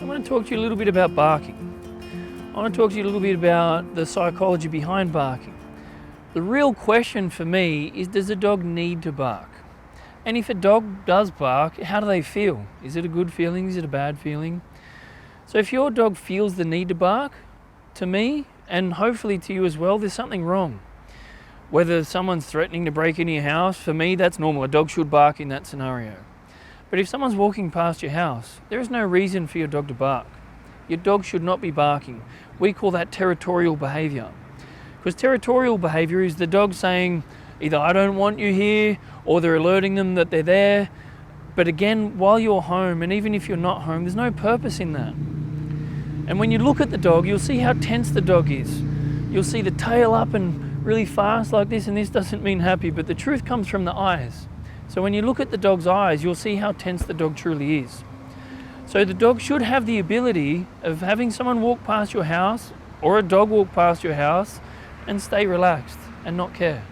I want to talk to you a little bit about barking. I want to talk to you a little bit about the psychology behind barking. The real question for me is, does a dog need to bark? And if a dog does bark, how do they feel? Is it a good feeling? Is it a bad feeling? So if your dog feels the need to bark, to me, and hopefully to you as well, there's something wrong. Whether someone's threatening to break into your house, for me that's normal. A dog should bark in that scenario. But if someone's walking past your house, there is no reason for your dog to bark. Your dog should not be barking. We call that territorial behaviour. Because territorial behaviour is the dog saying either I don't want you here, or they're alerting them that they're there. But again, while you're home, and even if you're not home, there's no purpose in that. And when you look at the dog, you'll see how tense the dog is. You'll see the tail up and really fast like this, and this doesn't mean happy, but the truth comes from the eyes. So when you look at the dog's eyes, you'll see how tense the dog truly is. So the dog should have the ability of having someone walk past your house, or a dog walk past your house, and stay relaxed and not care.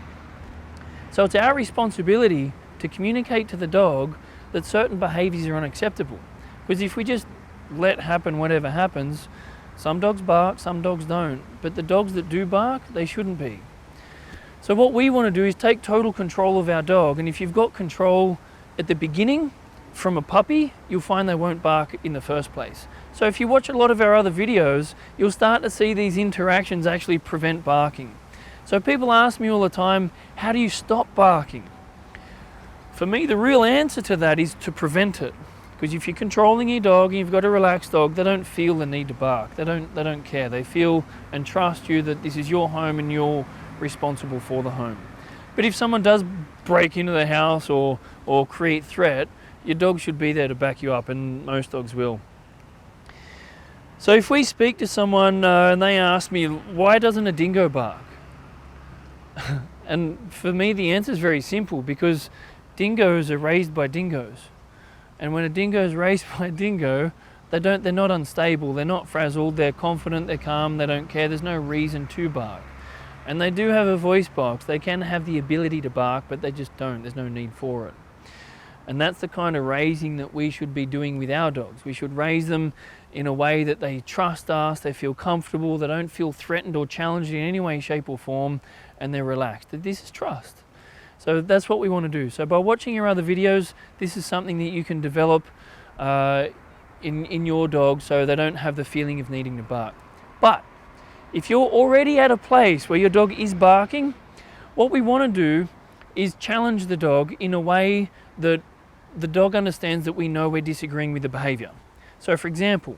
So it's our responsibility to communicate to the dog that certain behaviours are unacceptable. Because if we just let happen whatever happens, some dogs bark, some dogs don't. But the dogs that do bark, they shouldn't be. So what we want to do is take total control of our dog. And if you've got control at the beginning from a puppy, you'll find they won't bark in the first place. So if you watch a lot of our other videos, you'll start to see these interactions actually prevent barking. So people ask me all the time, how do you stop barking? For me, the real answer to that is to prevent it. Because if you're controlling your dog and you've got a relaxed dog, they don't feel the need to bark. They don't care. They feel and trust you that this is your home and you're responsible for the home. But if someone does break into the house or create threat, your dog should be there to back you up, and most dogs will. So if we speak to someone and they ask me, why doesn't a dingo bark? And for me, the answer is very simple, because dingoes are raised by dingoes. And when a dingo is raised by a dingo, they're not unstable, they're not frazzled, they're confident, they're calm, they don't care, there's no reason to bark. And they do have a voice box, they can have the ability to bark, but they just don't, there's no need for it. And that's the kind of raising that we should be doing with our dogs. We should raise them in a way that they trust us, they feel comfortable, they don't feel threatened or challenged in any way, shape or form, and they're relaxed. This is trust. So that's what we want to do. So by watching your other videos, this is something that you can develop in your dog so they don't have the feeling of needing to bark. But if you're already at a place where your dog is barking, what we want to do is challenge the dog in a way that the dog understands that we know we're disagreeing with the behaviour. So for example,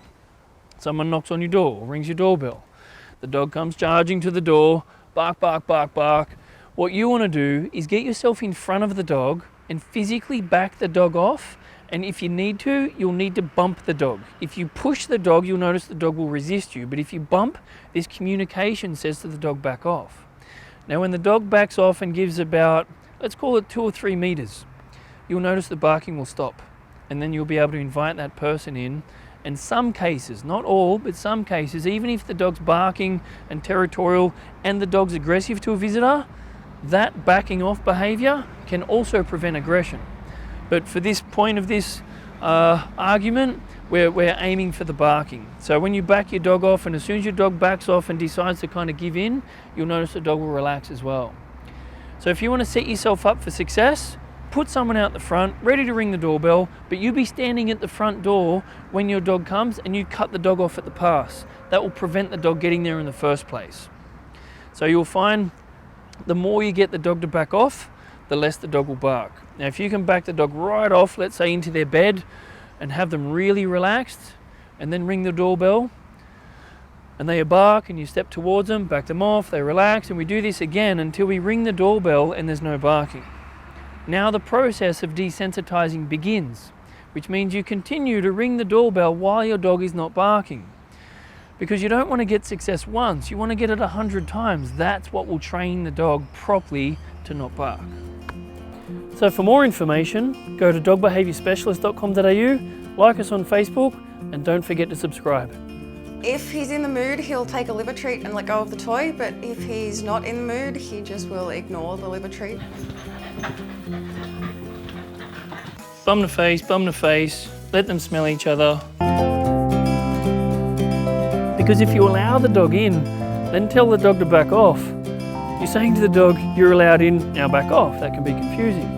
someone knocks on your door or rings your doorbell. The dog comes charging to the door, bark, bark, bark, bark. What you want to do is get yourself in front of the dog and physically back the dog off. And if you need to, you'll need to bump the dog. If you push the dog, you'll notice the dog will resist you. But if you bump, this communication says to the dog, back off. Now when the dog backs off and gives about, let's call it 2 or 3 meters, you'll notice the barking will stop. And then you'll be able to invite that person in. And some cases, not all, but some cases, even if the dog's barking and territorial and the dog's aggressive to a visitor, that backing off behaviour can also prevent aggression. But for this point of this argument, we're aiming for the barking. So when you back your dog off, and as soon as your dog backs off and decides to kind of give in, you'll notice the dog will relax as well. So if you want to set yourself up for success, put someone out the front, ready to ring the doorbell, but you be standing at the front door when your dog comes, and you cut the dog off at the pass. That will prevent the dog getting there in the first place. So you'll find the more you get the dog to back off, the less the dog will bark. Now if you can back the dog right off, let's say into their bed, and have them really relaxed, and then ring the doorbell, and they bark, and you step towards them, back them off, they relax, and we do this again until we ring the doorbell and there's no barking. Now the process of desensitizing begins, which means you continue to ring the doorbell while your dog is not barking. Because you don't want to get success once, you want to get it 100 times. That's what will train the dog properly to not bark. So for more information, go to dogbehaviorspecialist.com.au, like us on Facebook, and don't forget to subscribe. If he's in the mood, he'll take a liver treat and let go of the toy, but if he's not in the mood, he just will ignore the liver treat. Bum to face, let them smell each other. Because if you allow the dog in, then tell the dog to back off. You're saying to the dog, you're allowed in, now back off. That can be confusing.